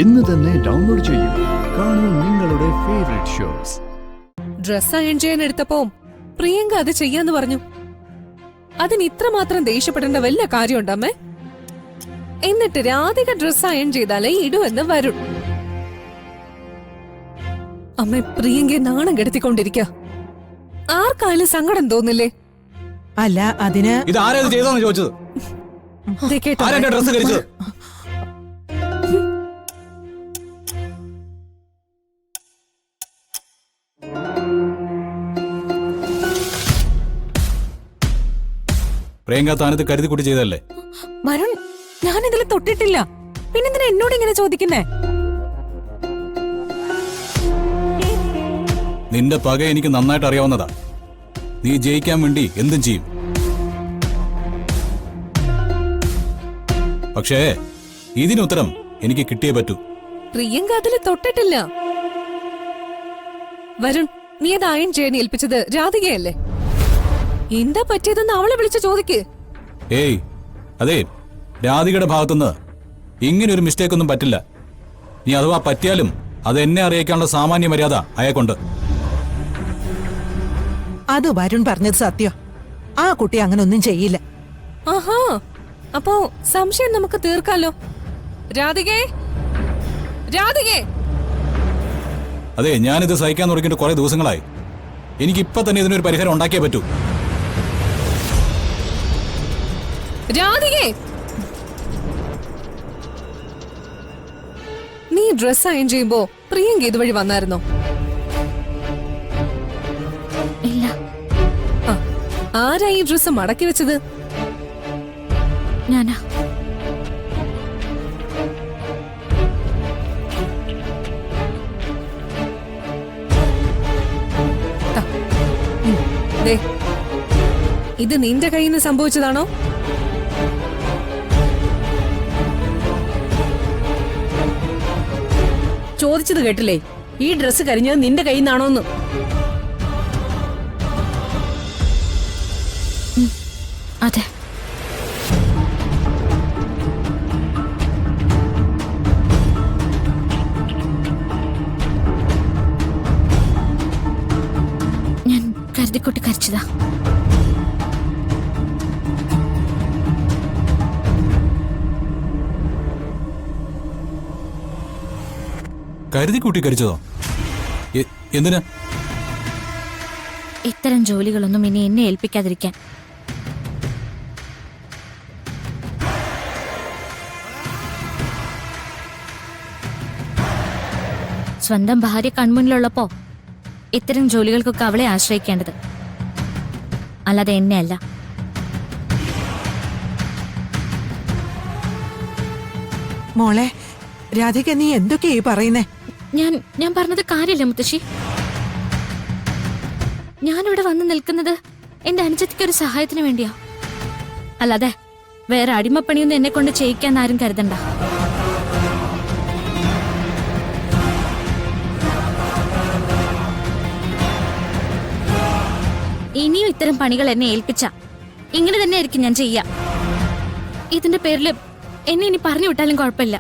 ഇന്ന് തന്നെ ഡൗൺലോഡ് ചെയ്യൂ. കാണൂ നിങ്ങളുടെ ഫേവറേറ്റ് ഷോസ്. ഡ്രസ് അയൺ ചെയ്യാൻ എടുത്തപ്പോ പ്രിയങ്ക അത് ചെയ്യാന്ന് പറഞ്ഞു. അതിന് ഇത്രമാത്രം ദേഷ്യപ്പെടേണ്ട വല്ല കാര്യമുണ്ടമ്മേ? എന്നിട്ട് രാധിക ഡ്രസ് അയൺ ചെയ്താലേ ഇടുവെന്ന് വരും. അമ്മ പ്രിയങ്കയെ നാണം കെടുത്തിക്കൊണ്ടിരിക്ക. ആർക്കായാലും സങ്കടം തോന്നില്ലേ? അല്ല അതിന് ഇത് ആരാ ചെയ്തോന്ന് ചോദിച്ചത്? ഡ്രസ് കരിച്ചത്? പ്രിയങ്ക താനത്ത് കരുതി കൂട്ടി ചെയ്തല്ലേ? വരുൺ, ഞാനിതിൽ തൊട്ടിട്ടില്ല. പിന്നെന്തിനാ എന്നോട് ഇങ്ങനെ ചോദിക്കുന്നേ? നിന്റെ പക എനിക്ക് നന്നായിട്ട് അറിയാവുന്നതാ. നീ ജയിക്കാൻ വേണ്ടി എന്തും ചെയ്യും. പക്ഷേ ഇതിനുത്തരം എനിക്ക് കിട്ടിയേ പറ്റൂ. പ്രിയങ്ക അതിൽ തൊട്ടിട്ടില്ല. വരുൺ, നീ അത് അയൺ ചെയ്യാൻ ഏൽപ്പിച്ചത് രാധികയല്ലേ? എന്താ പറ്റിയതെന്ന് അവളെ വിളിച്ച് ചോദിക്ക്. ഏയ് അതെ, രാധികയുടെ ഭാഗത്തുനിന്ന് ഇങ്ങനെ ഒരു മിസ്റ്റേക്ക് ഒന്നും പറ്റില്ല. നീ അഥവാ പറ്റിയാലും അത് എന്നെ അറിയിക്കാനുള്ള സാമാന്യ മര്യാദ അയാൾക്കുണ്ട്. അത് വരുൺ പറഞ്ഞത് സത്യം. ആ കുട്ടി അങ്ങനെ ഒന്നും ചെയ്യില്ല. ആഹാ, അപ്പോ സംശയം നമുക്ക് തീർക്കാലോ. രാധികേ, രാധികേ! അതെ, ഞാനിത് സഹിക്കാൻ തുടങ്ങിയിട്ട് കുറെ ദിവസങ്ങളായി. എനിക്കിപ്പൊ തന്നെ ഇതിനൊരു പരിഹാരം ഉണ്ടാക്കിയേ പറ്റൂ. രാധികേ, നീ ഡ്രസ് അയൺ ചെയ്യുമ്പോ പ്രിയങ്ക ഇതുവഴി വന്നായിരുന്നോ? ഇല്ല. ആരാ ഈ ഡ്രസ് മടക്കി വെച്ചത്? ഞാനാ. ഇത് നിന്റെ കയ്യിൽ നിന്ന് സംഭവിച്ചതാണോ? ചോദിച്ചത് കേട്ടില്ലേ? ഈ ഡ്രസ്സ് കരിഞ്ഞത് നിന്റെ കയ്യിൽ നിന്നാണോന്ന്. അതെ. ഞാൻ കരുതിക്കൂട്ടി കരിച്ചതാ. കരുതി കൂട്ടി കരിച്ചതോ? എന്തിനാ? ഇത്തരം ജോലികളൊന്നും ഇനി എന്നെ ഏൽപ്പിക്കാതിരിക്കാൻ. സ്വന്തം ഭാര്യ കൺമുന്നിലുള്ളപ്പോ ഇത്തരം ജോലികൾക്കൊക്കെ അവളെ ആശ്രയിക്കേണ്ടത്, അല്ലാതെ എന്നെ അല്ല. മോളെ രാധിക, നീ എന്തൊക്കെയാ പറയുന്നേ? ഞാൻ പറഞ്ഞത് കാര്യമില്ല മുത്തശ്ശി. ഞാനിവിടെ വന്ന് നിൽക്കുന്നത് എന്റെ അനുജത്തിക്ക് ഒരു സഹായത്തിന് വേണ്ടിയാ, അല്ലാതെ വേറെ അടിമപ്പണിയൊന്നും എന്നെ കൊണ്ട് ചെയ്യിക്കാൻ ആരും കരുതണ്ട. ഇനിയും ഇത്തരം പണികൾ എന്നെ ഏൽപ്പിച്ച ഇങ്ങനെ തന്നെ ആയിരിക്കും ഞാൻ ചെയ്യാ. ഇതിന്റെ പേരില് എന്നെ ഇനി പറഞ്ഞു വിട്ടാലും കുഴപ്പമില്ല.